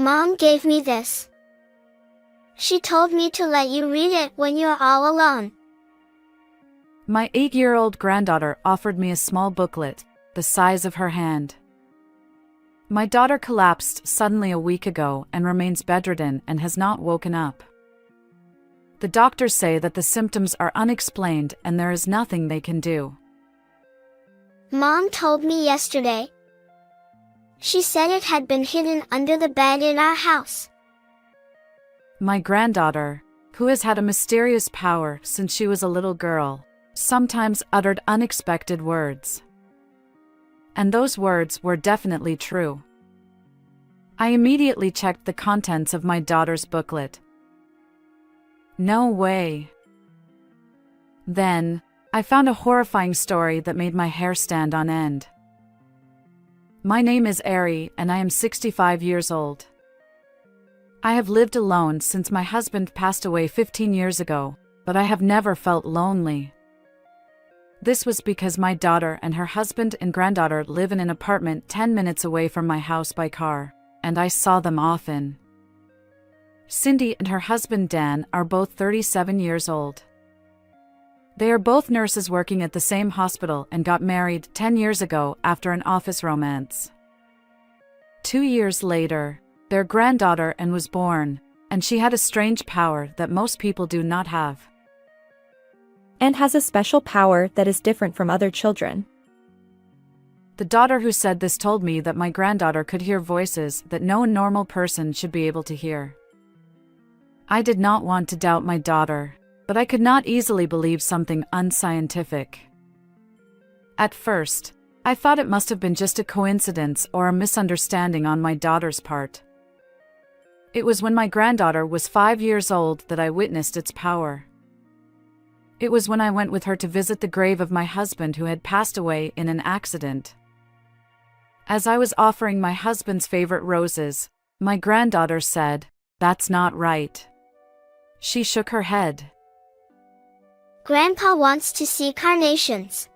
Mom gave me this. She told me to let you read it when you're all alone. My 8-year-old granddaughter offered me a small booklet, the size of her hand. My daughter collapsed suddenly a week ago and remains bedridden and has not woken up. The doctors say that the symptoms are unexplained and there is nothing they can do. Mom told me yesterday. She said it had been hidden under the bed in our house. My granddaughter, who has had a mysterious power since she was a little girl, sometimes uttered unexpected words. And those words were definitely true. I immediately checked the contents of my daughter's booklet. No way. Then, I found a horrifying story that made my hair stand on end. My name is Ari and I am 65 years old. I have lived alone since my husband passed away 15 years ago, but I have never felt lonely. This was because my daughter and her husband and granddaughter live in an apartment 10 minutes away from my house by car, and I saw them often. Cindy and her husband Dan are both 37 years old. They are both nurses working at the same hospital and got married 10 years ago after an office romance. 2 years later, their granddaughter Anne was born, and she had a strange power that most people do not have. And has a special power that is different from other children. The daughter who said this told me that my granddaughter could hear voices that no normal person should be able to hear. I did not want to doubt my daughter, but I could not easily believe something unscientific. At first, I thought it must have been just a coincidence or a misunderstanding on my daughter's part. It was when my granddaughter was 5 years old that I witnessed its power. It was when I went with her to visit the grave of my husband who had passed away in an accident. As I was offering my husband's favorite roses, my granddaughter said, "That's not right." She shook her head. Grandpa wants to see carnations.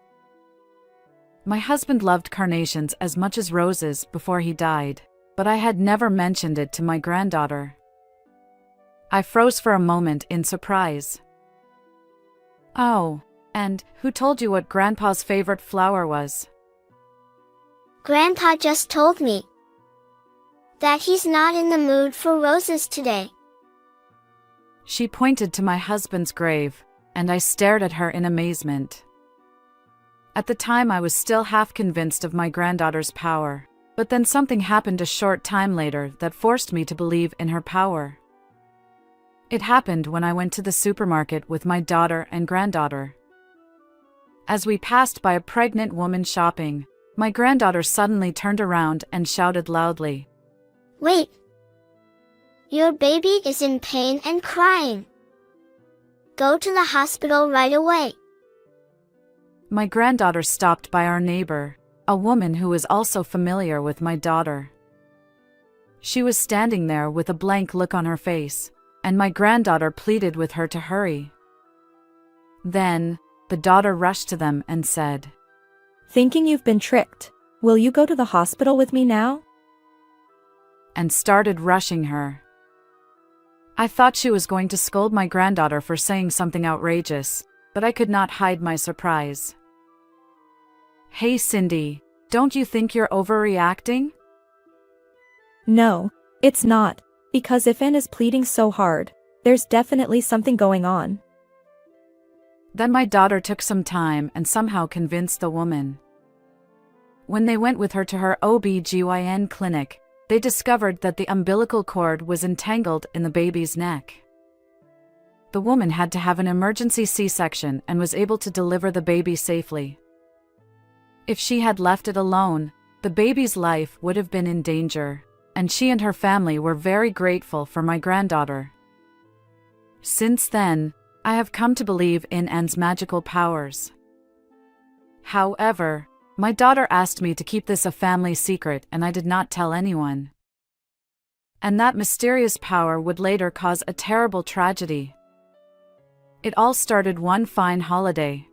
My husband loved carnations as much as roses before he died, but I had never mentioned it to my granddaughter. I froze for a moment in surprise. Oh, and who told you what Grandpa's favorite flower was? Grandpa just told me that he's not in the mood for roses today. She pointed to my husband's grave, and I stared at her in amazement. At the time I was still half convinced of my granddaughter's power, but then something happened a short time later that forced me to believe in her power. It happened when I went to the supermarket with my daughter and granddaughter. As we passed by a pregnant woman shopping, my granddaughter suddenly turned around and shouted loudly, "Wait! Your baby is in pain and crying. Go to the hospital right away." My granddaughter stopped by our neighbor, a woman who was also familiar with my daughter. She was standing there with a blank look on her face, and my granddaughter pleaded with her to hurry. Then, the daughter rushed to them and said, "Thinking you've been tricked, will you go to the hospital with me now?" and started rushing her. I thought she was going to scold my granddaughter for saying something outrageous, but I could not hide my surprise. "Hey Cindy, don't you think you're overreacting?" No, it's not, because if Anne is pleading so hard, there's definitely something going on. Then my daughter took some time and somehow convinced the woman. When they went with her to her OB/GYN clinic, they discovered that the umbilical cord was entangled in the baby's neck. The woman had to have an emergency C-section and was able to deliver the baby safely. If she had left it alone, the baby's life would have been in danger, and she and her family were very grateful for my granddaughter. Since then, I have come to believe in Anne's magical powers. However, my daughter asked me to keep this a family secret and I did not tell anyone. And that mysterious power would later cause a terrible tragedy. It all started one fine holiday.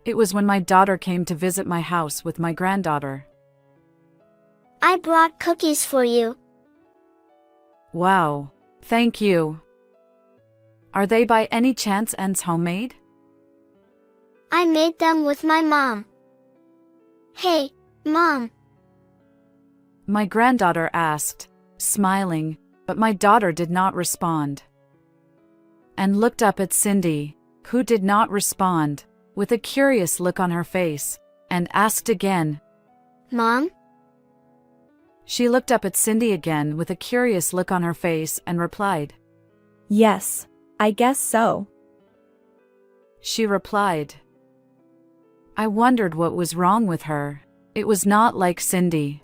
It was when my daughter came to visit my house with my granddaughter. "I brought cookies for you," Wow. Thank you. Are they by any chance ends homemade? I made them with my mom. Hey, Mom. My granddaughter asked, smiling, but my daughter did not respond. And looked up at Cindy, who did not respond, with a curious look on her face, and asked again, Mom? She looked up at Cindy again with a curious look on her face and replied, Yes, I guess so. She replied. I wondered what was wrong with her. It was not like Cindy.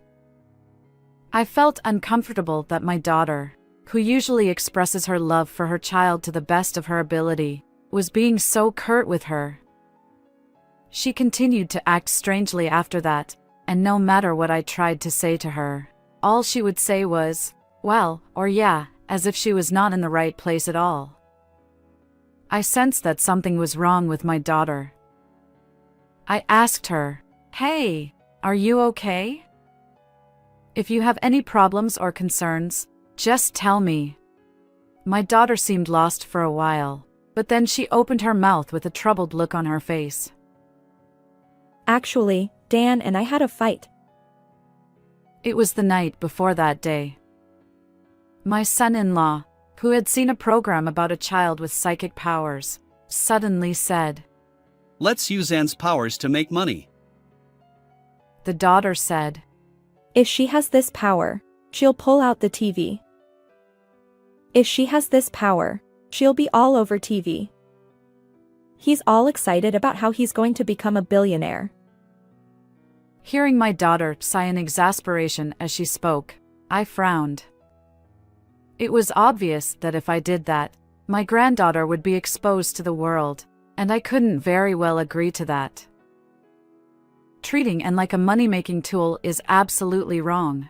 I felt uncomfortable that my daughter, who usually expresses her love for her child to the best of her ability, was being so curt with her. She continued to act strangely after that, and no matter what I tried to say to her, all she would say was, well, or yeah, as if she was not in the right place at all. I sensed that something was wrong with my daughter. I asked her, Hey, are you okay? If you have any problems or concerns, just tell me. My daughter seemed lost for a while, but then she opened her mouth with a troubled look on her face. Actually, Dan and I had a fight. It was the night before that day. My son-in-law, who had seen a program about a child with psychic powers, suddenly said, Let's use Anne's powers to make money. The daughter said, If she has this power, she'll pull out the TV. If she has this power, she'll be all over TV. He's all excited about how he's going to become a billionaire. Hearing my daughter sigh in exasperation as she spoke, I frowned. It was obvious that if I did that, my granddaughter would be exposed to the world, and I couldn't very well agree to that. Treating Anne like a money-making tool is absolutely wrong.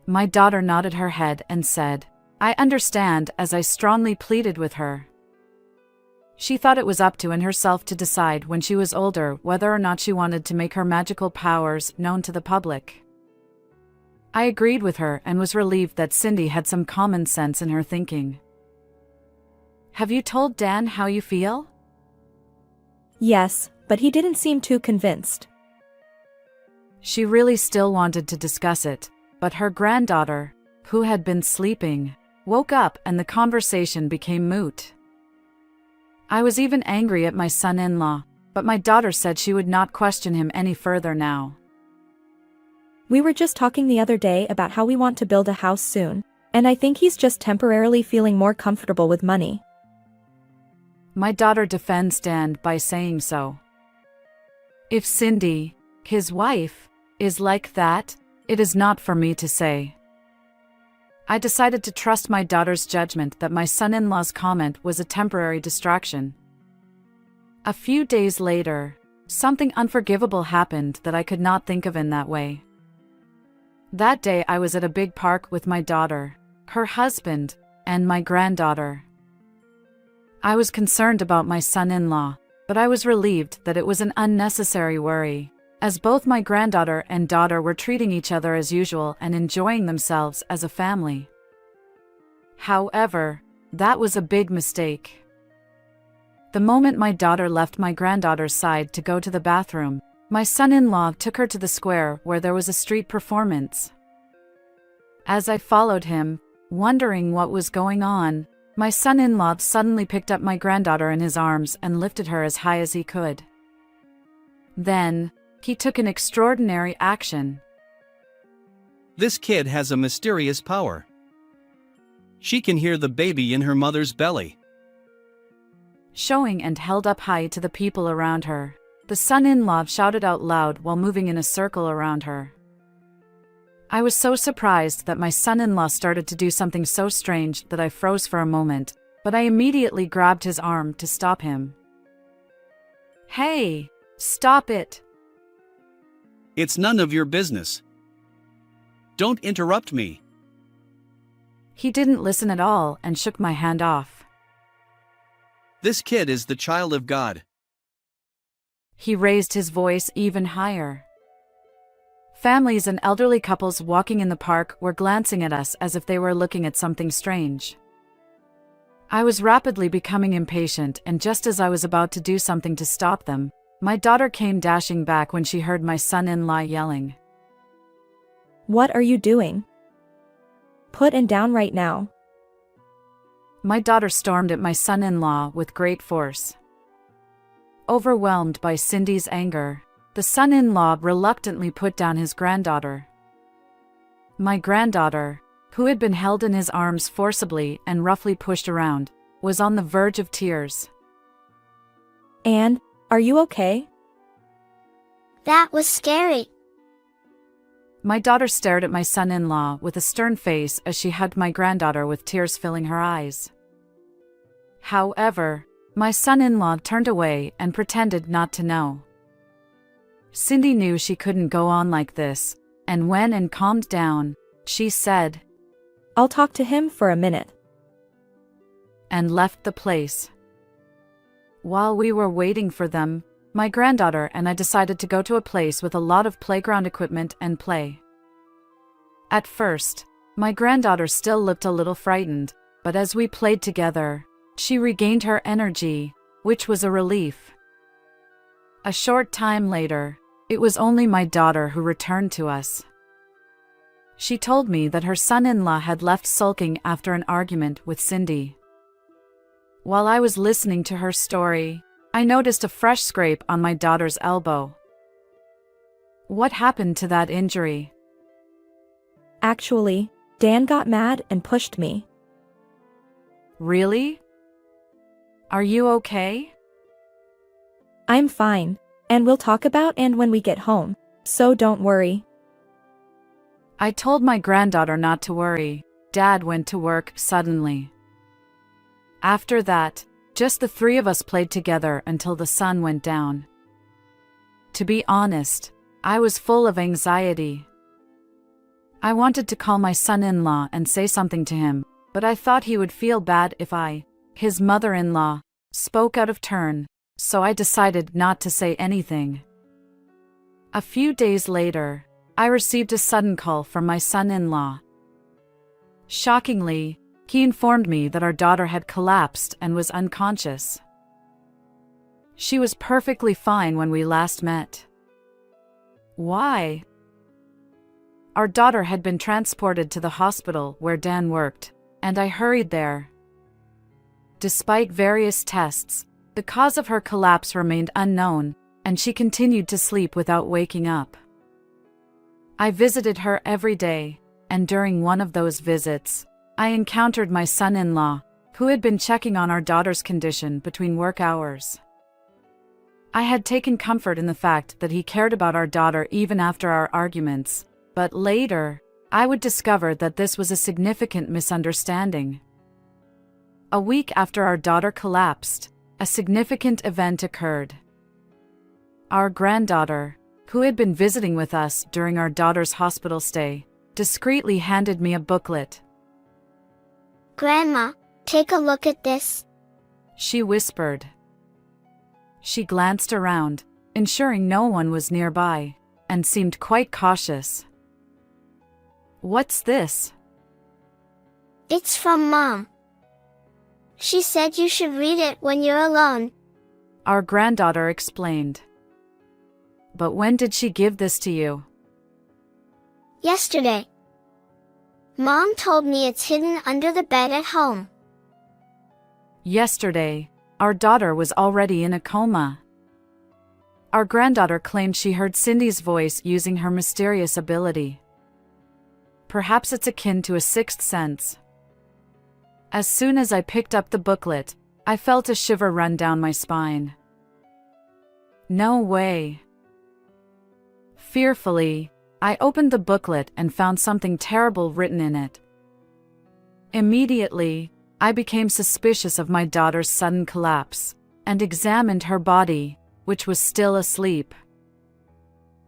My daughter nodded her head and said, I understand, as I strongly pleaded with her. She thought it was up to Anne herself to decide when she was older whether or not she wanted to make her magical powers known to the public. I agreed with her and was relieved that Cindy had some common sense in her thinking. Have you told Dan how you feel? Yes, but he didn't seem too convinced. She really still wanted to discuss it, but her granddaughter, who had been sleeping, woke up and the conversation became moot. I was even angry at my son-in-law, but my daughter said she would not question him any further now. We were just talking the other day about how we want to build a house soon, and I think he's just temporarily feeling more comfortable with money. My daughter defends Dan by saying so. If Cindy, his wife, is like that, it is not for me to say. I decided to trust my daughter's judgment that my son-in-law's comment was a temporary distraction. A few days later, something unforgivable happened that I could not think of in that way. That day I was at a big park with my daughter, her husband, and my granddaughter. I was concerned about my son-in-law, but I was relieved that it was an unnecessary worry, as both my granddaughter and daughter were treating each other as usual and enjoying themselves as a family. However, that was a big mistake. The moment my daughter left my granddaughter's side to go to the bathroom, my son-in-law took her to the square where there was a street performance. As I followed him, wondering what was going on, my son-in-law suddenly picked up my granddaughter in his arms and lifted her as high as he could. Then, he took an extraordinary action. This kid has a mysterious power. She can hear the baby in her mother's belly. Showing and held up high to the people around her, the son-in-law shouted out loud while moving in a circle around her. I was so surprised that my son-in-law started to do something so strange that I froze for a moment, but I immediately grabbed his arm to stop him. Hey, stop it! It's none of your business. Don't interrupt me. He didn't listen at all and shook my hand off. This kid is the child of God. He raised his voice even higher. Families and elderly couples walking in the park were glancing at us as if they were looking at something strange. I was rapidly becoming impatient, and just as I was about to do something to stop them, my daughter came dashing back when she heard my son-in-law yelling. What are you doing? Put it down right now. My daughter stormed at my son-in-law with great force. Overwhelmed by Cindy's anger, the son-in-law reluctantly put down his granddaughter. My granddaughter, who had been held in his arms forcibly and roughly pushed around, was on the verge of tears. And, are you okay? That was scary. My daughter stared at my son-in-law with a stern face as she hugged my granddaughter with tears filling her eyes. However, my son-in-law turned away and pretended not to know. Cindy knew she couldn't go on like this, and when and calmed down, she said, I'll talk to him for a minute. And left the place. While we were waiting for them, my granddaughter and I decided to go to a place with a lot of playground equipment and play. At first, my granddaughter still looked a little frightened, but as we played together, she regained her energy, which was a relief. A short time later, it was only my daughter who returned to us. She told me that her son-in-law had left sulking after an argument with Cindy. While I was listening to her story, I noticed a fresh scrape on my daughter's elbow. What happened to that injury? Actually, Dan got mad and pushed me. Really? Are you okay? I'm fine, and we'll talk about it when we get home, so don't worry. I told my granddaughter not to worry. Dad went to work suddenly. After that, just the three of us played together until the sun went down. To be honest, I was full of anxiety. I wanted to call my son-in-law and say something to him, but I thought he would feel bad if I, his mother-in-law, spoke out of turn, so I decided not to say anything. A few days later, I received a sudden call from my son-in-law. Shockingly, he informed me that our daughter had collapsed and was unconscious. She was perfectly fine when we last met. Why? Our daughter had been transported to the hospital where Dan worked, and I hurried there. Despite various tests, the cause of her collapse remained unknown, and she continued to sleep without waking up. I visited her every day, and during one of those visits, I encountered my son-in-law, who had been checking on our daughter's condition between work hours. I had taken comfort in the fact that he cared about our daughter even after our arguments, but later, I would discover that this was a significant misunderstanding. A week after our daughter collapsed, a significant event occurred. Our granddaughter, who had been visiting with us during our daughter's hospital stay, discreetly handed me a booklet. Grandma, take a look at this. She whispered. She glanced around, ensuring no one was nearby, and seemed quite cautious. What's this? It's from Mom. She said you should read it when you're alone. Our granddaughter explained. But when did she give this to you? Yesterday. Mom told me it's hidden under the bed at home. Yesterday, our daughter was already in a coma. Our granddaughter claimed she heard Cindy's voice using her mysterious ability. Perhaps it's akin to a sixth sense. As soon as I picked up the booklet, I felt a shiver run down my spine. No way. Fearfully, I opened the booklet and found something terrible written in it. Immediately, I became suspicious of my daughter's sudden collapse, and examined her body, which was still asleep.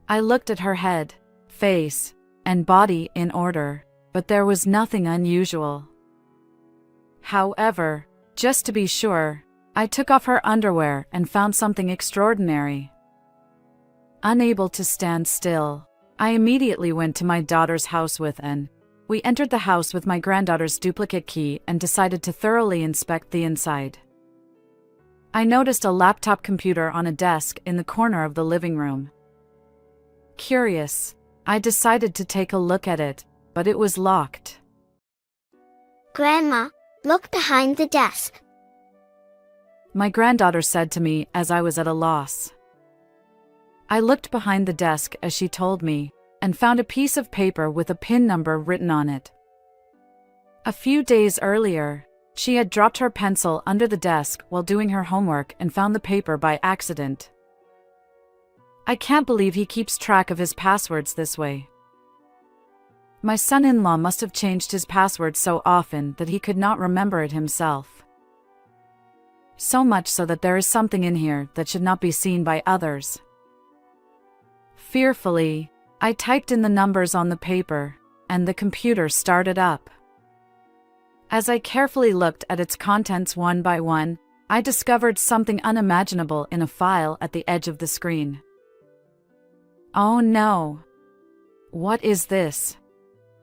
I looked at her head, face, and body in order, but there was nothing unusual. However, just to be sure, I took off her underwear and found something extraordinary. Unable to stand still, I immediately went to my daughter's house we entered the house with my granddaughter's duplicate key and decided to thoroughly inspect the inside. I noticed a laptop computer on a desk in the corner of the living room. Curious, I decided to take a look at it, but it was locked. Grandma, look behind the desk. My granddaughter said to me as I was at a loss. I looked behind the desk as she told me, and found a piece of paper with a PIN number written on it. A few days earlier, she had dropped her pencil under the desk while doing her homework and found the paper by accident. I can't believe he keeps track of his passwords this way. My son-in-law must have changed his password so often that he could not remember it himself. So much so that there is something in here that should not be seen by others. Fearfully, I typed in the numbers on the paper, and the computer started up. As I carefully looked at its contents one by one, I discovered something unimaginable in a file at the edge of the screen. Oh no! What is this?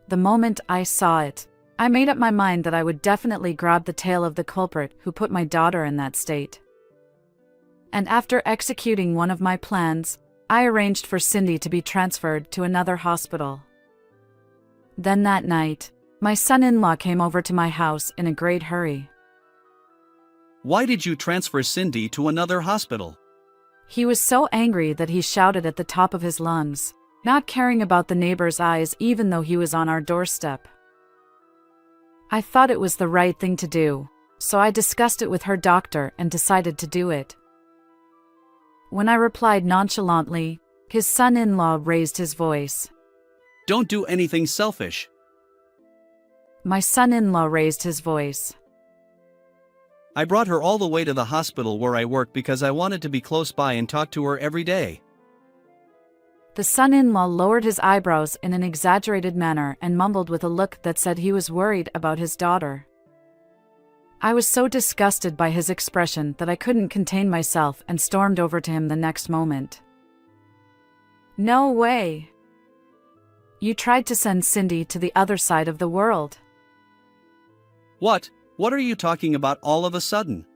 The moment I saw it, I made up my mind that I would definitely grab the tail of the culprit who put my daughter in that state. And after executing one of my plans, I arranged for Cindy to be transferred to another hospital. Then that night, my son-in-law came over to my house in a great hurry. Why did you transfer Cindy to another hospital? He was so angry that he shouted at the top of his lungs, not caring about the neighbor's eyes even though he was on our doorstep. I thought it was the right thing to do, so I discussed it with her doctor and decided to do it. When I replied nonchalantly, his son-in-law raised his voice. Don't do anything selfish. My son-in-law raised his voice. I brought her all the way to the hospital where I work because I wanted to be close by and talk to her every day. The son-in-law lowered his eyebrows in an exaggerated manner and mumbled with a look that said he was worried about his daughter. I was so disgusted by his expression that I couldn't contain myself and stormed over to him the next moment. No way! You tried to send Cindy to the other side of the world. What? What are you talking about all of a sudden?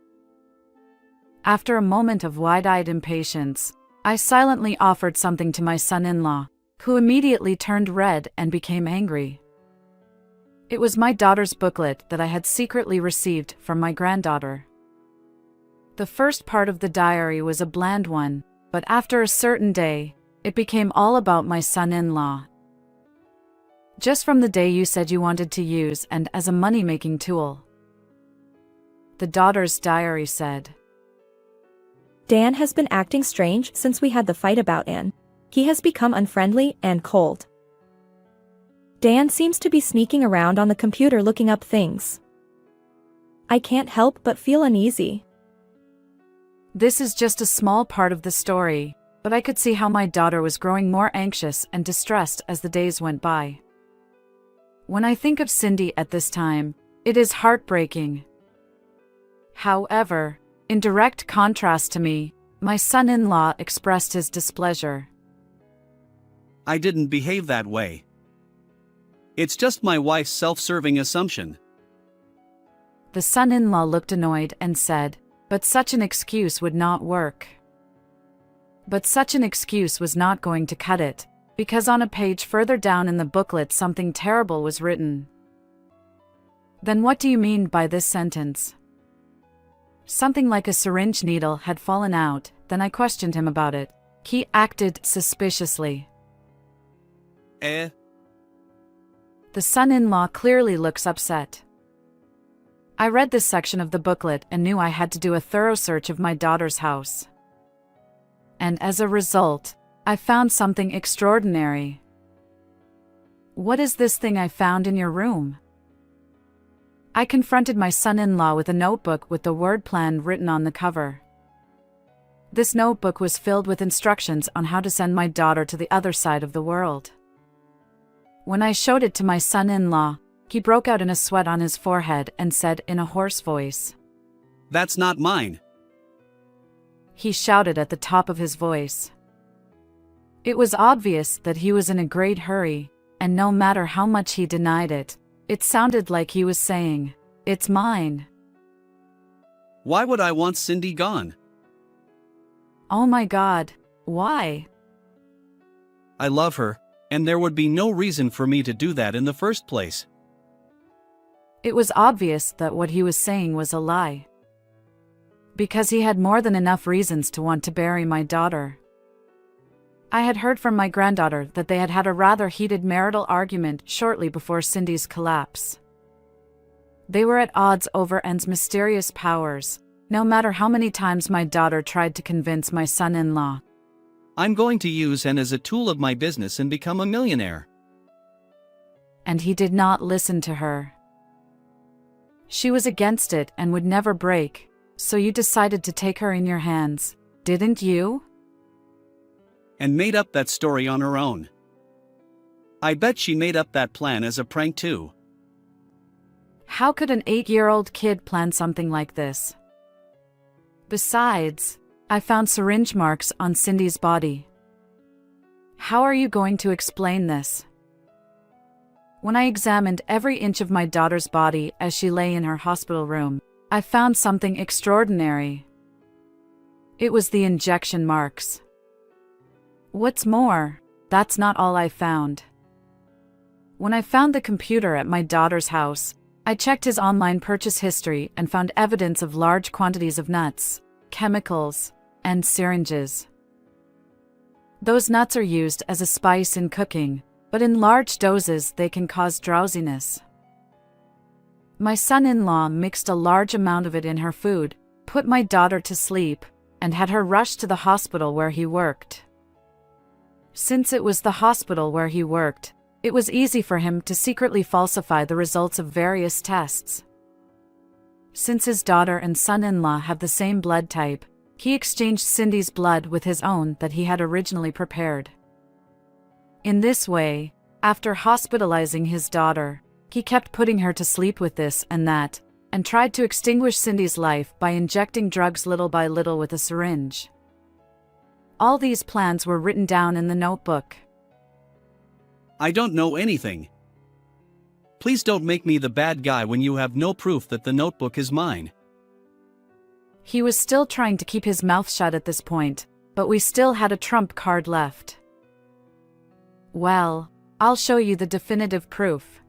After a moment of wide-eyed impatience, I silently offered something to my son-in-law, who immediately turned red and became angry. It was my daughter's booklet that I had secretly received from my granddaughter. The first part of the diary was a bland one, but after a certain day, it became all about my son-in-law. Just from the day you said you wanted to use and as a money-making tool. The daughter's diary said, Dan has been acting strange since we had the fight about Anne. He has become unfriendly and cold. Dan seems to be sneaking around on the computer looking up things. I can't help but feel uneasy. This is just a small part of the story, but I could see how my daughter was growing more anxious and distressed as the days went by. When I think of Cindy at this time, it is heartbreaking. However, in direct contrast to me, my son-in-law expressed his displeasure. I didn't behave that way. It's just my wife's self-serving assumption. The son-in-law looked annoyed and said, but such an excuse would not work. But such an excuse was not going to cut it, because on a page further down in the booklet something terrible was written. Then what do you mean by this sentence? Something like a syringe needle had fallen out, then I questioned him about it. He acted suspiciously. Eh? The son-in-law clearly looks upset. I read this section of the booklet and knew I had to do a thorough search of my daughter's house. And as a result, I found something extraordinary. What is this thing I found in your room? I confronted my son-in-law with a notebook with the word plan written on the cover. This notebook was filled with instructions on how to send my daughter to the other side of the world. When I showed it to my son-in-law, he broke out in a sweat on his forehead and said in a hoarse voice, That's not mine. He shouted at the top of his voice. It was obvious that he was in a great hurry, and no matter how much he denied it, it sounded like he was saying, "It's mine." Why would I want Cindy gone? Oh my God, why? I love her, and there would be no reason for me to do that in the first place. It was obvious that what he was saying was a lie. Because he had more than enough reasons to want to bury my daughter. I had heard from my granddaughter that they had had a rather heated marital argument shortly before Cindy's collapse. They were at odds over N's mysterious powers, no matter how many times my daughter tried to convince my son-in-law. I'm going to use N as a tool of my business and become a millionaire. And he did not listen to her. She was against it and would never break, so you decided to take her in your hands, didn't you? And made up that story on her own. I bet she made up that plan as a prank too. How could an 8-year-old kid plan something like this? Besides, I found syringe marks on Cindy's body. How are you going to explain this? When I examined every inch of my daughter's body as she lay in her hospital room, I found something extraordinary. It was the injection marks. What's more, that's not all I found. When I found the computer at my daughter's house, I checked his online purchase history and found evidence of large quantities of nuts, chemicals, and syringes. Those nuts are used as a spice in cooking, but in large doses they can cause drowsiness. My son-in-law mixed a large amount of it in her food, put my daughter to sleep, and had her rushed to the hospital where he worked. Since it was the hospital where he worked, it was easy for him to secretly falsify the results of various tests. Since his daughter and son-in-law have the same blood type, he exchanged Cindy's blood with his own that he had originally prepared. In this way, after hospitalizing his daughter, he kept putting her to sleep with this and that, and tried to extinguish Cindy's life by injecting drugs little by little with a syringe. All these plans were written down in the notebook. I don't know anything. Please don't make me the bad guy when you have no proof that the notebook is mine. He was still trying to keep his mouth shut at this point, but we still had a trump card left. Well, I'll show you the definitive proof.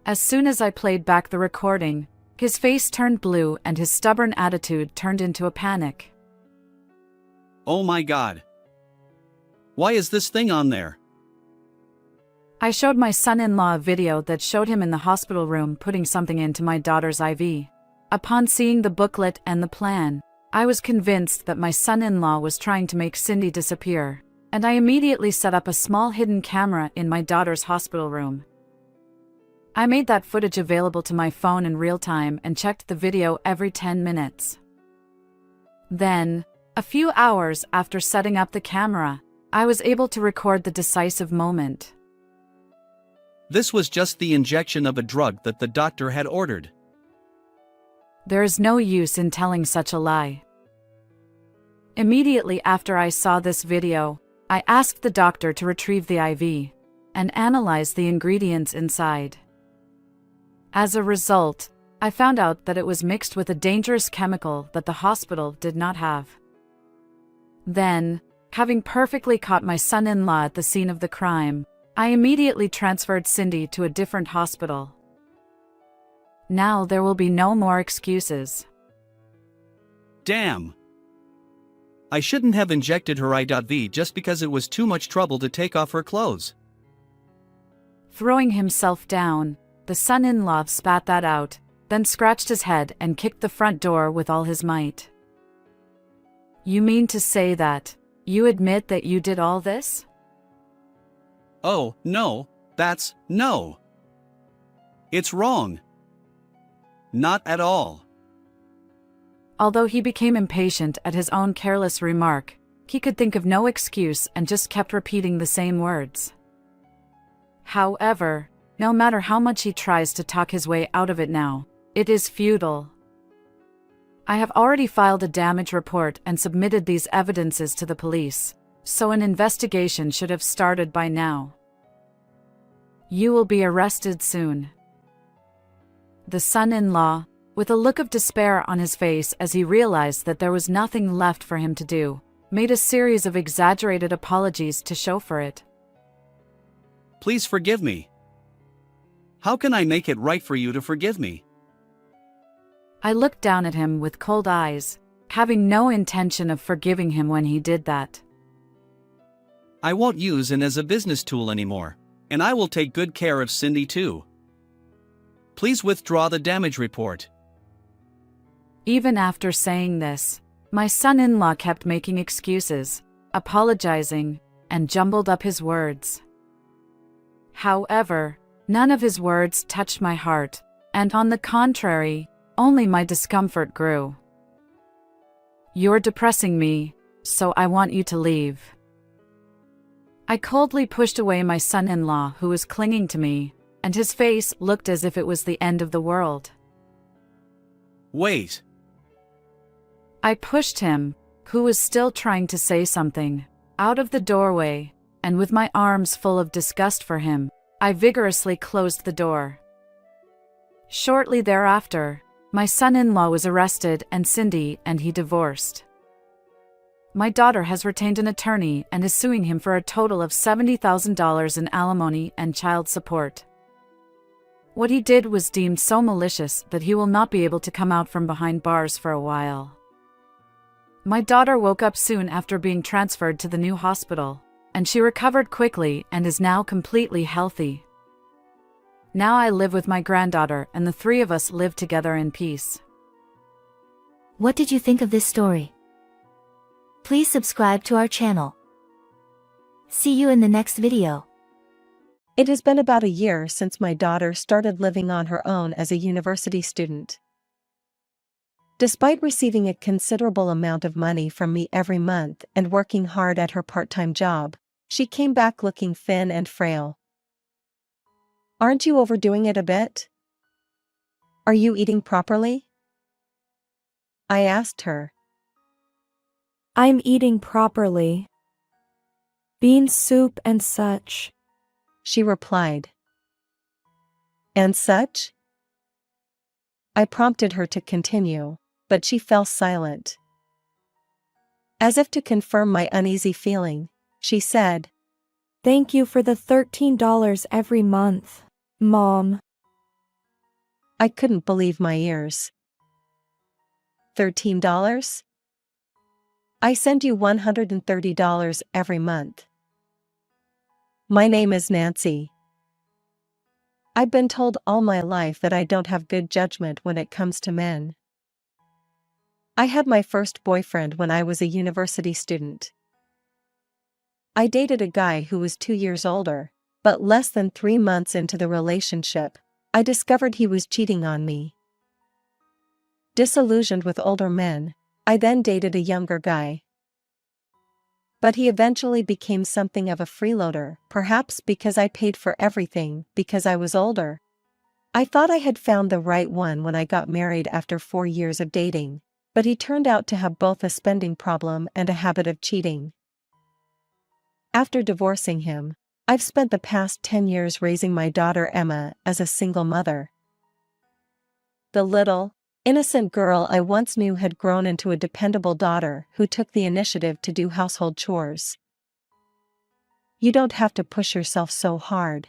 As soon as I played back the recording, his face turned blue and his stubborn attitude turned into a panic. Oh my God. Why is this thing on there? I showed my son-in-law a video that showed him in the hospital room putting something into my daughter's IV. Upon seeing the booklet and the plan, I was convinced that my son-in-law was trying to make Cindy disappear, and I immediately set up a small hidden camera in my daughter's hospital room. I made that footage available to my phone in real time and checked the video every 10 minutes. Then, a few hours after setting up the camera, I was able to record the decisive moment. This was just the injection of a drug that the doctor had ordered. There is no use in telling such a lie. Immediately after I saw this video, I asked the doctor to retrieve the IV and analyze the ingredients inside. As a result, I found out that it was mixed with a dangerous chemical that the hospital did not have. Then, having perfectly caught my son-in-law at the scene of the crime, I immediately transferred Cindy to a different hospital. Now there will be no more excuses. Damn. I shouldn't have injected her IV just because it was too much trouble to take off her clothes. Throwing himself down, the son-in-law spat that out, then scratched his head and kicked the front door with all his might. You mean to say that you admit that you did all this? Oh, no, no. It's wrong. Not at all. Although he became impatient at his own careless remark, he could think of no excuse and just kept repeating the same words. However, no matter how much he tries to talk his way out of it now, it is futile. I have already filed a damage report and submitted these evidences to the police, so an investigation should have started by now. You will be arrested soon. The son-in-law, with a look of despair on his face as he realized that there was nothing left for him to do, made a series of exaggerated apologies to show for it. Please forgive me. How can I make it right for you to forgive me? I looked down at him with cold eyes, having no intention of forgiving him when he did that. I won't use it as a business tool anymore, and I will take good care of Cindy too. Please withdraw the damage report. Even after saying this, my son-in-law kept making excuses, apologizing, and jumbled up his words. However, none of his words touched my heart, and on the contrary, only my discomfort grew. You're depressing me, so I want you to leave. I coldly pushed away my son-in-law who was clinging to me, and his face looked as if it was the end of the world. Wait. I pushed him, who was still trying to say something, out of the doorway, and with my arms full of disgust for him, I vigorously closed the door. Shortly thereafter, my son-in-law was arrested and Cindy and he divorced. My daughter has retained an attorney and is suing him for a total of $70,000 in alimony and child support. What he did was deemed so malicious that he will not be able to come out from behind bars for a while. My daughter woke up soon after being transferred to the new hospital, and she recovered quickly and is now completely healthy. Now I live with my granddaughter and the three of us live together in peace. What did you think of this story? Please subscribe to our channel. See you in the next video. It has been about a year since my daughter started living on her own as a university student. Despite receiving a considerable amount of money from me every month and working hard at her part-time job, she came back looking thin and frail. Aren't you overdoing it a bit? Are you eating properly? I asked her. I'm eating properly. Bean soup and such. She replied. And such? I prompted her to continue, but she fell silent. As if to confirm my uneasy feeling, she said, Thank you for the $13 every month, Mom. I couldn't believe my ears. $13? I send you $130 every month. My name is Nancy. I've been told all my life that I don't have good judgment when it comes to men. I had my first boyfriend when I was a university student. I dated a guy who was 2 years older, but less than 3 months into the relationship, I discovered he was cheating on me. Disillusioned with older men, I then dated a younger guy. But he eventually became something of a freeloader, perhaps because I paid for everything because I was older. I thought I had found the right one when I got married after 4 years of dating, but he turned out to have both a spending problem and a habit of cheating. After divorcing him, I've spent the past 10 years raising my daughter Emma as a single mother. The little, innocent girl I once knew had grown into a dependable daughter who took the initiative to do household chores. You don't have to push yourself so hard,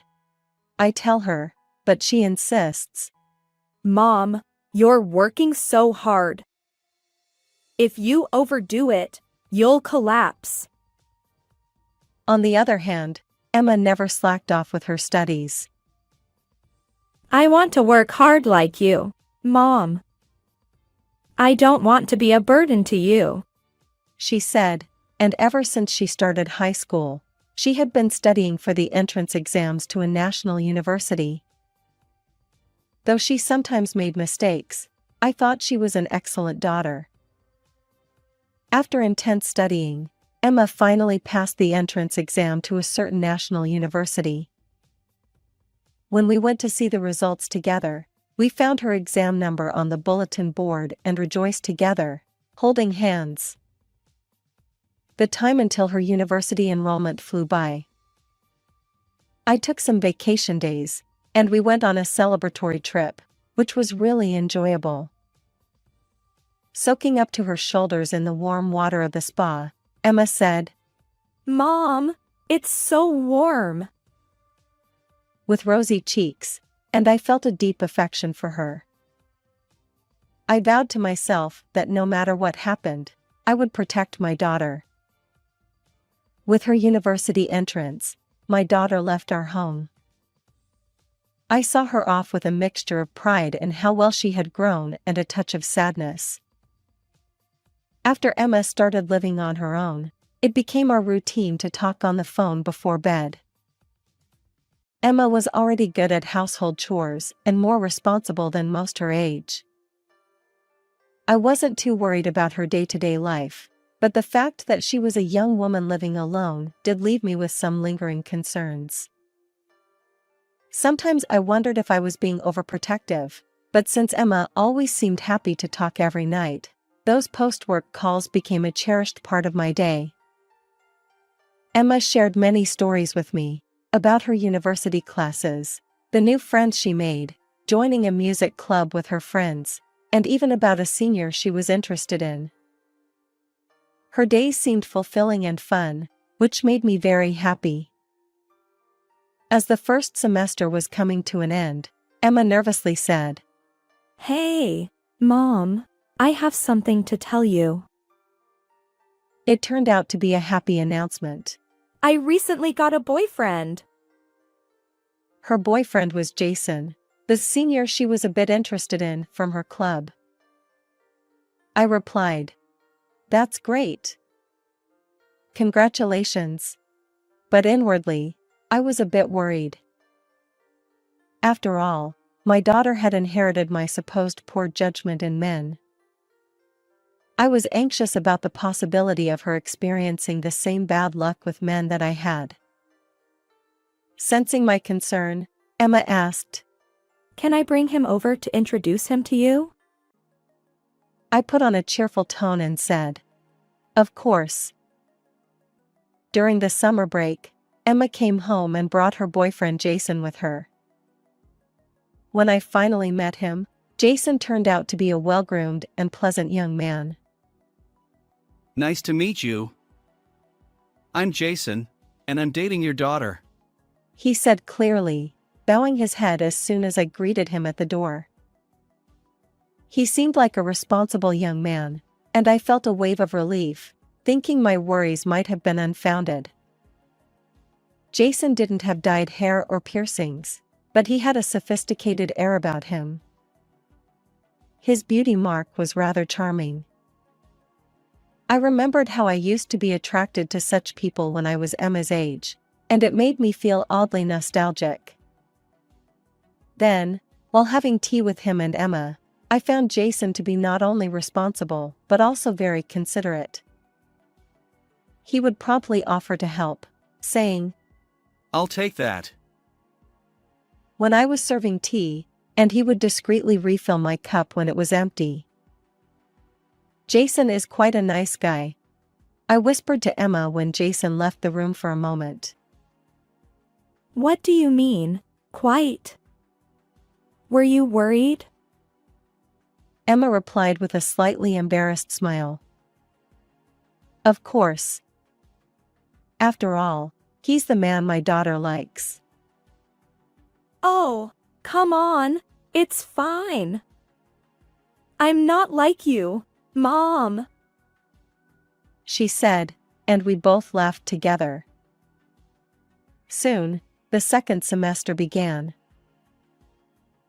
I tell her, but she insists. Mom, you're working so hard. If you overdo it, you'll collapse. On the other hand, Emma never slacked off with her studies. I want to work hard like you, Mom. I don't want to be a burden to you, she said, and ever since she started high school, she had been studying for the entrance exams to a national university. Though she sometimes made mistakes, I thought she was an excellent daughter. After intense studying, Emma finally passed the entrance exam to a certain national university. When we went to see the results together, we found her exam number on the bulletin board and rejoiced together, holding hands. The time until her university enrollment flew by. I took some vacation days, and we went on a celebratory trip, which was really enjoyable. Soaking up to her shoulders in the warm water of the spa, Emma said, "Mom, it's so warm." with rosy cheeks, and I felt a deep affection for her. I vowed to myself that no matter what happened, I would protect my daughter. With her university entrance, my daughter left our home. I saw her off with a mixture of pride in how well she had grown and a touch of sadness. After Emma started living on her own, it became our routine to talk on the phone before bed. Emma was already good at household chores and more responsible than most her age. I wasn't too worried about her day-to-day life, but the fact that she was a young woman living alone did leave me with some lingering concerns. Sometimes I wondered if I was being overprotective, but since Emma always seemed happy to talk every night, those post-work calls became a cherished part of my day. Emma shared many stories with me about her university classes, the new friends she made, joining a music club with her friends, and even about a senior she was interested in. Her days seemed fulfilling and fun, which made me very happy. As the first semester was coming to an end, Emma nervously said, "Hey, Mom, I have something to tell you." It turned out to be a happy announcement. I recently got a boyfriend. Her boyfriend was Jason, the senior she was a bit interested in from her club. I replied, "That's great. Congratulations." But inwardly, I was a bit worried. After all, my daughter had inherited my supposed poor judgment in men. I was anxious about the possibility of her experiencing the same bad luck with men that I had. Sensing my concern, Emma asked, "Can I bring him over to introduce him to you?" I put on a cheerful tone and said, "Of course." During the summer break, Emma came home and brought her boyfriend Jason with her. When I finally met him, Jason turned out to be a well-groomed and pleasant young man. Nice to meet you. I'm Jason, and I'm dating your daughter. He said clearly, bowing his head as soon as I greeted him at the door. He seemed like a responsible young man, and I felt a wave of relief, thinking my worries might have been unfounded. Jason didn't have dyed hair or piercings, but he had a sophisticated air about him. His beauty mark was rather charming. I remembered how I used to be attracted to such people when I was Emma's age, and it made me feel oddly nostalgic. Then, while having tea with him and Emma, I found Jason to be not only responsible but also very considerate. He would promptly offer to help, saying, I'll take that. when I was serving tea, and he would discreetly refill my cup when it was empty. Jason is quite a nice guy, I whispered to Emma when Jason left the room for a moment. "What do you mean, quite? Were you worried?" Emma replied with a slightly embarrassed smile. Of course. After all, he's the man my daughter likes. "Oh, come on, it's fine. I'm not like you, Mom," she said, and we both laughed together. Soon, the second semester began.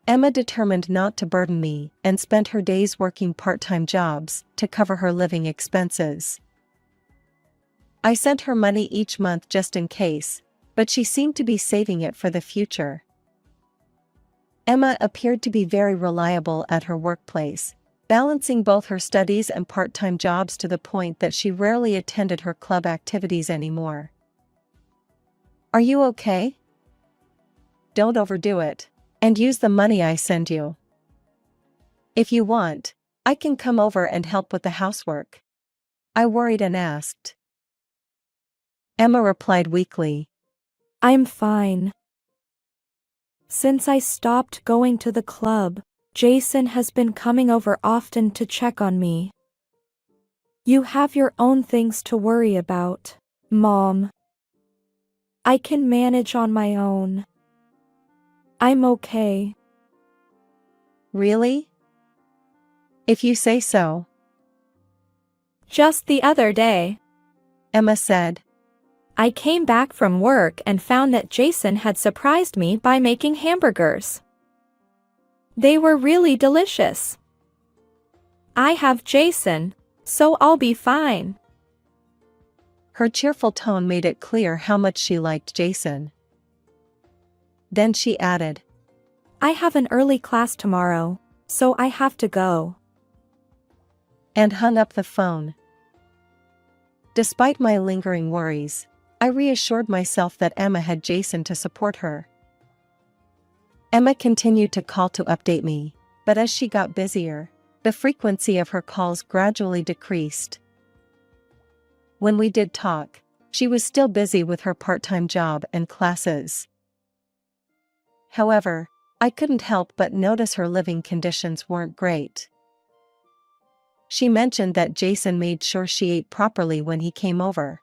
Emma determined not to burden me and spent her days working part-time jobs to cover her living expenses. I sent her money each month just in case, but she seemed to be saving it for the future. Emma appeared to be very reliable at her workplace, balancing both her studies and part-time jobs to the point that she rarely attended her club activities anymore. Are you okay? Don't overdo it, and use the money I send you. If you want, I can come over and help with the housework. I worried and asked. Emma replied weakly. I'm fine. Since I stopped going to the club, Jason has been coming over often to check on me. You have your own things to worry about, Mom. I can manage on my own. I'm okay. Really? If you say so, Just the other day, Emma said. I came back from work and found that Jason had surprised me by making hamburgers. They were really delicious. I have Jason, so I'll be fine. Her cheerful tone made it clear how much she liked Jason. Then she added, I have an early class tomorrow, so I have to go. And hung up the phone. Despite my lingering worries, I reassured myself that Emma had Jason to support her. Emma continued to call to update me, but as she got busier, the frequency of her calls gradually decreased. When we did talk, she was still busy with her part-time job and classes. However, I couldn't help but notice her living conditions weren't great. She mentioned that Jason made sure she ate properly when he came over.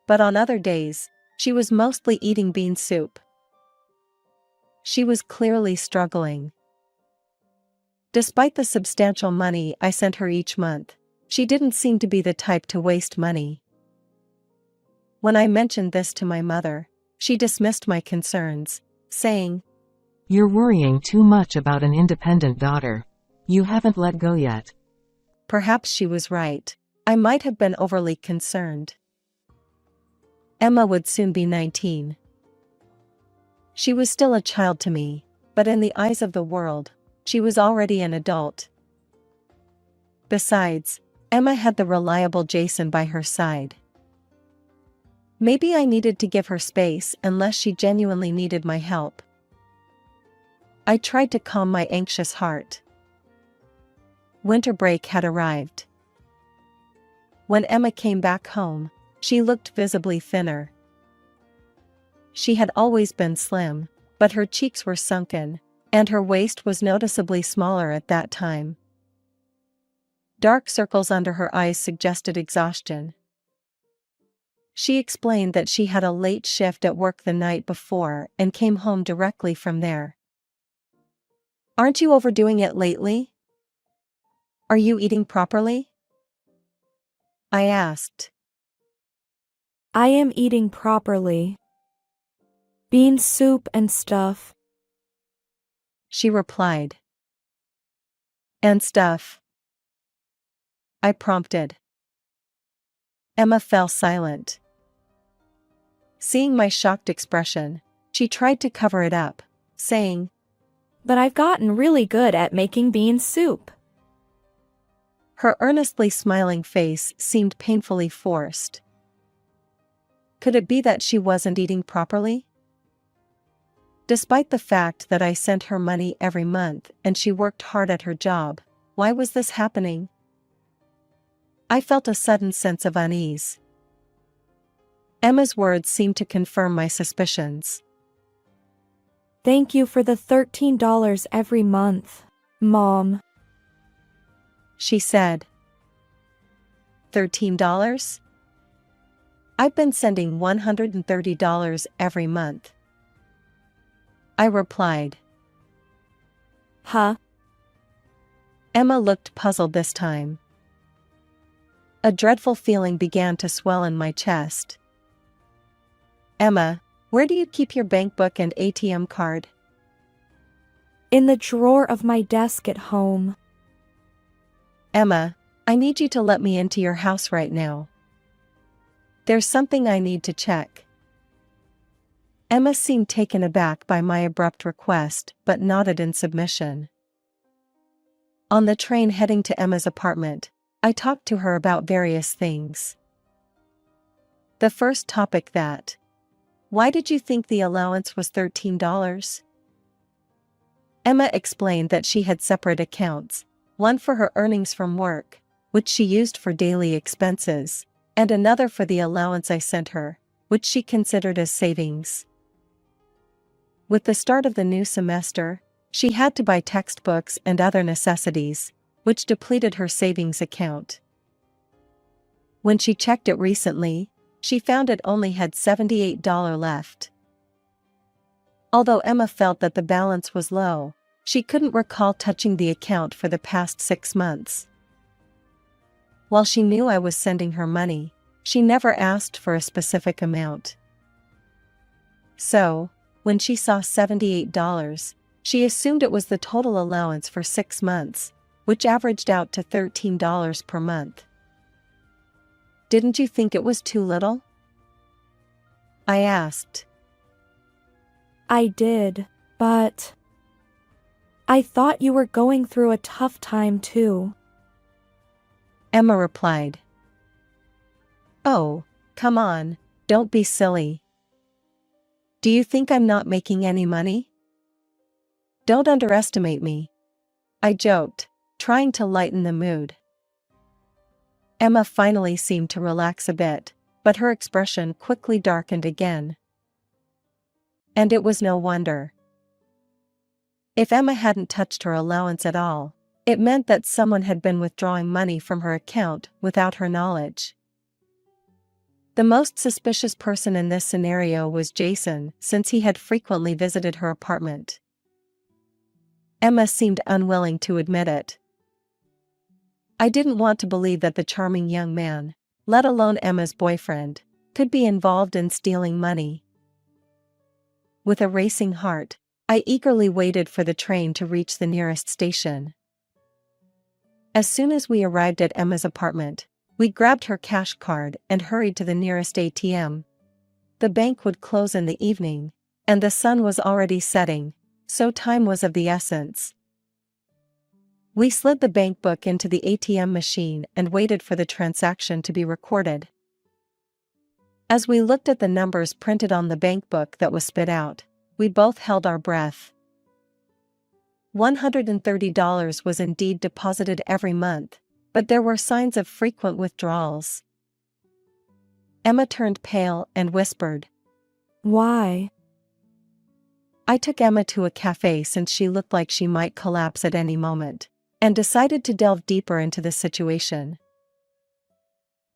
But on other days, she was mostly eating bean soup. She was clearly struggling. Despite the substantial money I sent her each month, she didn't seem to be the type to waste money. When I mentioned this to my mother, she dismissed my concerns, saying, You're worrying too much about an independent daughter. You haven't let go yet. Perhaps she was right. I might have been overly concerned. Emma would soon be 19. She was still a child to me, but in the eyes of the world, she was already an adult. Besides, Emma had the reliable Jason by her side. Maybe I needed to give her space unless she genuinely needed my help. I tried to calm my anxious heart. Winter break had arrived. When Emma came back home, she looked visibly thinner. She had always been slim, but her cheeks were sunken, and her waist was noticeably smaller at that time. Dark circles under her eyes suggested exhaustion. She explained that she had a late shift at work the night before and came home directly from there. Aren't you overdoing it lately? Are you eating properly? I asked. I am eating properly. Bean soup and stuff. She replied. And stuff? I prompted. Emma fell silent. Seeing my shocked expression, she tried to cover it up, saying, But I've gotten really good at making bean soup. Her earnestly smiling face seemed painfully forced. Could it be that she wasn't eating properly? Despite the fact that I sent her money every month and she worked hard at her job, why was this happening? I felt a sudden sense of unease. Emma's words seemed to confirm my suspicions. Thank you for the $13 every month, Mom. She said. $13? I've been sending $130 every month. I replied. Huh? Emma looked puzzled this time. A dreadful feeling began to swell in my chest. Emma, where do you keep your bank book and ATM card? In the drawer of my desk at home. Emma, I need you to let me into your house right now. There's something I need to check. Emma seemed taken aback by my abrupt request, but nodded in submission. On the train heading to Emma's apartment, I talked to her about various things. The first topic that, why did you think the allowance was $13? Emma explained that she had separate accounts, one for her earnings from work, which she used for daily expenses, and another for the allowance I sent her, which she considered as savings. With the start of the new semester, she had to buy textbooks and other necessities, which depleted her savings account. When she checked it recently, she found it only had $78 left. Although Emma felt that the balance was low, she couldn't recall touching the account for the past 6 months. While she knew I was sending her money, she never asked for a specific amount. So, when she saw $78, she assumed it was the total allowance for 6 months, which averaged out to $13 per month. "Didn't you think it was too little?" I asked. I did, but I thought you were going through a tough time too. Emma replied. "Oh, come on, don't be silly. Do you think I'm not making any money? Don't underestimate me," I joked, trying to lighten the mood. Emma finally seemed to relax a bit, but her expression quickly darkened again. And it was no wonder. If Emma hadn't touched her allowance at all, it meant that someone had been withdrawing money from her account without her knowledge. The most suspicious person in this scenario was Jason, since he had frequently visited her apartment. Emma seemed unwilling to admit it. I didn't want to believe that the charming young man, let alone Emma's boyfriend, could be involved in stealing money. With a racing heart, I eagerly waited for the train to reach the nearest station. As soon as we arrived at Emma's apartment, we grabbed her cash card and hurried to the nearest ATM. The bank would close in the evening, and the sun was already setting, so time was of the essence. We slid the bank book into the ATM machine and waited for the transaction to be recorded. As we looked at the numbers printed on the bank book that was spit out, we both held our breath. $130 was indeed deposited every month, but there were signs of frequent withdrawals. Emma turned pale and whispered, Why? I took Emma to a cafe since she looked like she might collapse at any moment, and decided to delve deeper into the situation.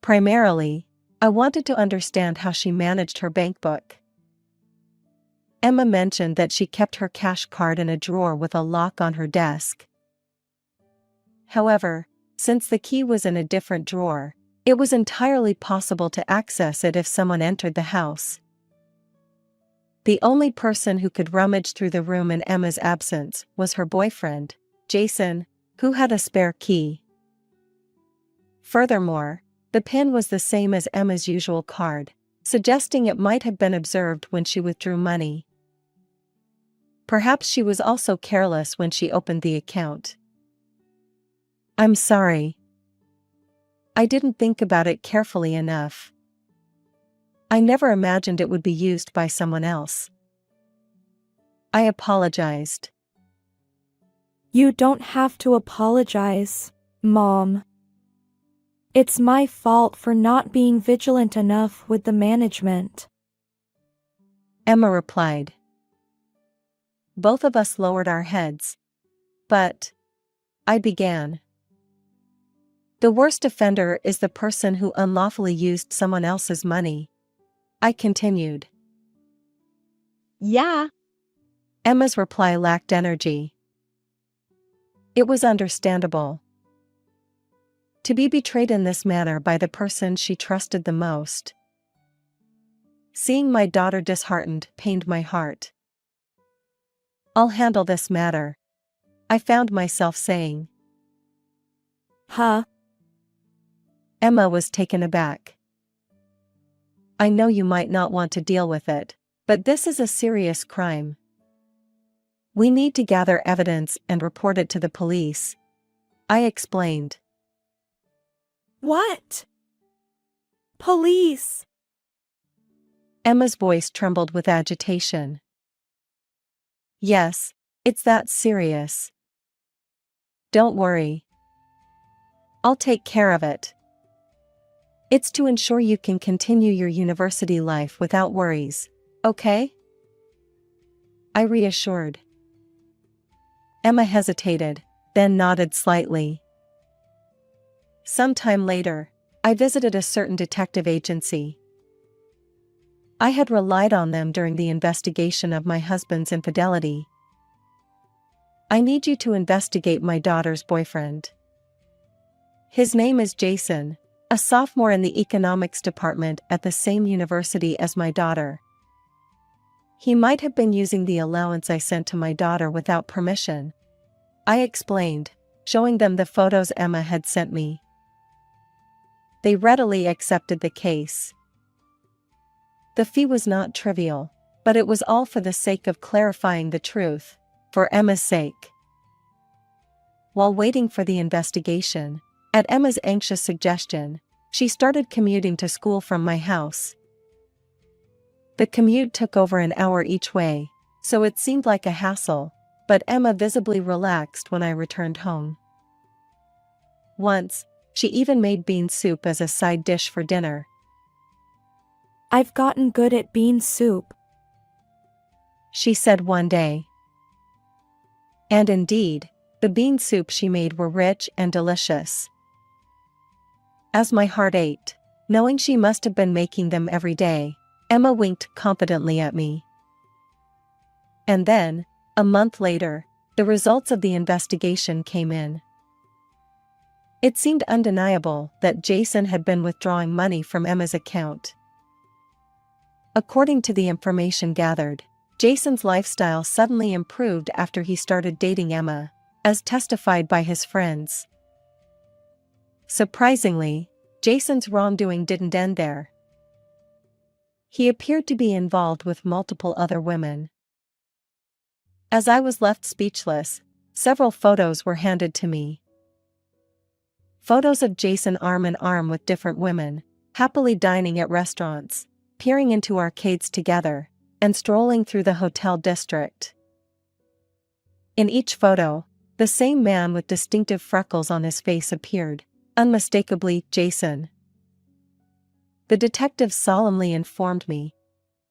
Primarily, I wanted to understand how she managed her bank book. Emma mentioned that she kept her cash card in a drawer with a lock on her desk. However, since the key was in a different drawer, it was entirely possible to access it if someone entered the house. The only person who could rummage through the room in Emma's absence was her boyfriend, Jason, who had a spare key. Furthermore, the PIN was the same as Emma's usual card, suggesting it might have been observed when she withdrew money. Perhaps she was also careless when she opened the account. I'm sorry. I didn't think about it carefully enough. I never imagined it would be used by someone else. I apologized. You don't have to apologize, Mom. It's my fault for not being vigilant enough with the management. Emma replied. Both of us lowered our heads. But, I began. The worst offender is the person who unlawfully used someone else's money. I continued. Yeah. Emma's reply lacked energy. It was understandable. To be betrayed in this manner by the person she trusted the most. Seeing my daughter disheartened pained my heart. I'll handle this matter, I found myself saying. Huh? Emma was taken aback. I know you might not want to deal with it, but this is a serious crime. We need to gather evidence and report it to the police, I explained. What? Police? Emma's voice trembled with agitation. Yes, it's that serious. Don't worry. I'll take care of it. It's to ensure you can continue your university life without worries, okay? I reassured. Emma hesitated, then nodded slightly. Sometime later, I visited a certain detective agency. I had relied on them during the investigation of my husband's infidelity. I need you to investigate my daughter's boyfriend. His name is Jason, a sophomore in the economics department at the same university as my daughter. He might have been using the allowance I sent to my daughter without permission. I explained, showing them the photos Emma had sent me. They readily accepted the case. The fee was not trivial, but it was all for the sake of clarifying the truth, for Emma's sake. While waiting for the investigation, at Emma's anxious suggestion, she started commuting to school from my house. The commute took over an hour each way, so it seemed like a hassle, but Emma visibly relaxed when I returned home. Once, she even made bean soup as a side dish for dinner. I've gotten good at bean soup, she said one day. And indeed, the bean soup she made were rich and delicious. As my heart ached, knowing she must have been making them every day, Emma winked confidently at me. And then, a month later, the results of the investigation came in. It seemed undeniable that Jason had been withdrawing money from Emma's account. According to the information gathered, Jason's lifestyle suddenly improved after he started dating Emma, as testified by his friends. Surprisingly, Jason's wrongdoing didn't end there. He appeared to be involved with multiple other women. As I was left speechless, several photos were handed to me. Photos of Jason arm in arm with different women, happily dining at restaurants, peering into arcades together, and strolling through the hotel district. In each photo, the same man with distinctive freckles on his face appeared, unmistakably Jason. The detective solemnly informed me.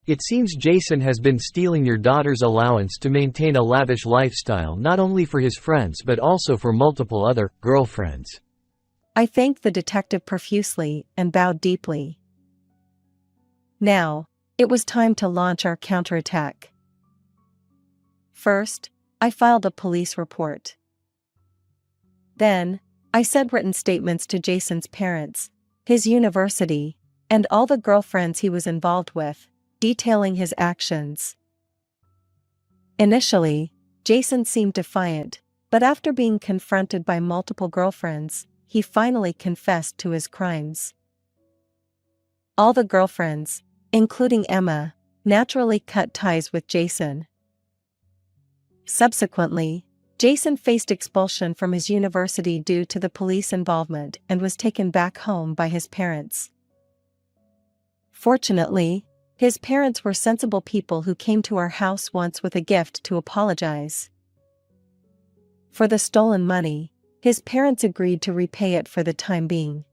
It seems Jason has been stealing your daughter's allowance to maintain a lavish lifestyle not only for his friends but also for multiple other girlfriends. I thanked the detective profusely and bowed deeply. Now, it was time to launch our counterattack. First, I filed a police report. Then, I sent written statements to Jason's parents, his university, and all the girlfriends he was involved with, detailing his actions. Initially, Jason seemed defiant, but after being confronted by multiple girlfriends, he finally confessed to his crimes. All the girlfriends, including Emma, naturally cut ties with Jason. Subsequently, Jason faced expulsion from his university due to the police involvement and was taken back home by his parents. Fortunately, his parents were sensible people who came to our house once with a gift to apologize. For the stolen money, his parents agreed to repay it for the time being.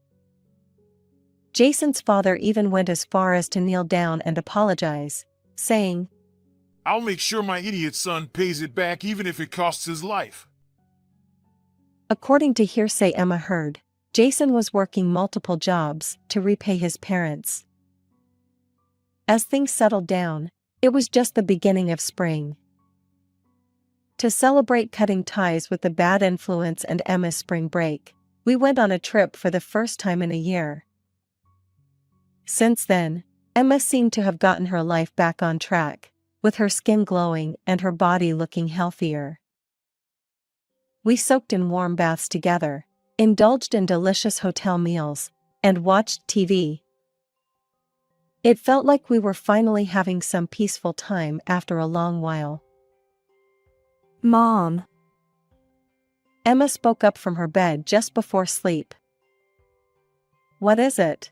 Jason's father even went as far as to kneel down and apologize, saying, "I'll make sure my idiot son pays it back even if it costs his life." According to hearsay Emma heard, Jason was working multiple jobs to repay his parents. As things settled down, it was just the beginning of spring. To celebrate cutting ties with the bad influence and Emma's spring break, we went on a trip for the first time in a year. Since then, Emma seemed to have gotten her life back on track, with her skin glowing and her body looking healthier. We soaked in warm baths together, indulged in delicious hotel meals, and watched TV. It felt like we were finally having some peaceful time after a long while. Mom. Emma spoke up from her bed just before sleep. "What is it?"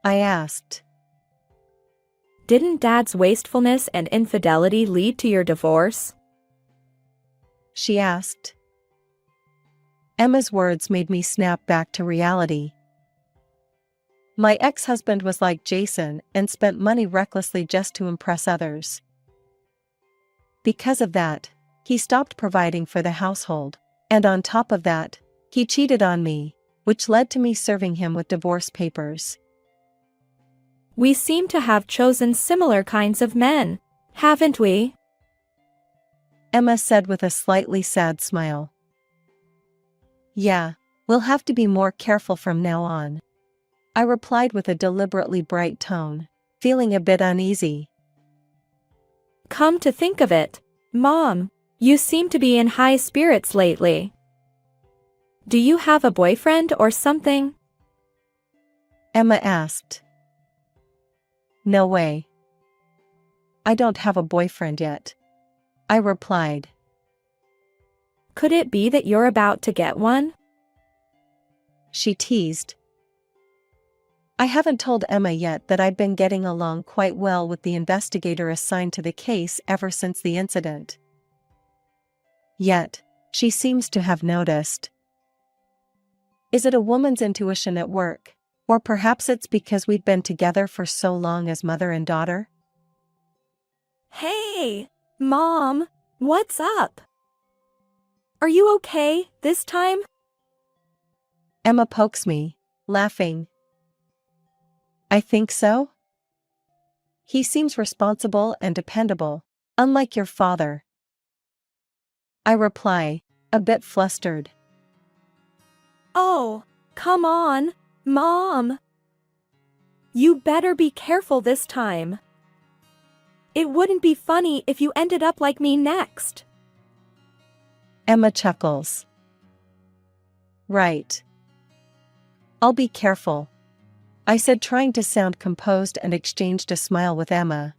I asked. Didn't Dad's wastefulness and infidelity lead to your divorce? She asked. Emma's words made me snap back to reality. My ex-husband was like Jason and spent money recklessly just to impress others. Because of that, he stopped providing for the household, and on top of that, he cheated on me, which led to me serving him with divorce papers. We seem to have chosen similar kinds of men, haven't we? Emma said with a slightly sad smile. Yeah, we'll have to be more careful from now on. I replied with a deliberately bright tone, feeling a bit uneasy. Come to think of it, Mom, you seem to be in high spirits lately. Do you have a boyfriend or something? Emma asked. No way. I don't have a boyfriend yet, I replied. Could it be that you're about to get one? She teased. I haven't told Emma yet that I've been getting along quite well with the investigator assigned to the case ever since the incident. Yet, she seems to have noticed. Is it a woman's intuition at work? Or perhaps it's because we've been together for so long as mother and daughter? Hey, Mom, what's up? Are you okay this time? Emma pokes me, laughing. I think so. He seems responsible and dependable, unlike your father. I reply, a bit flustered. Oh, come on, Mom. You better be careful this time. It wouldn't be funny if you ended up like me next. Emma chuckles. Right. I'll be careful, I said, trying to sound composed, and exchanged a smile with Emma,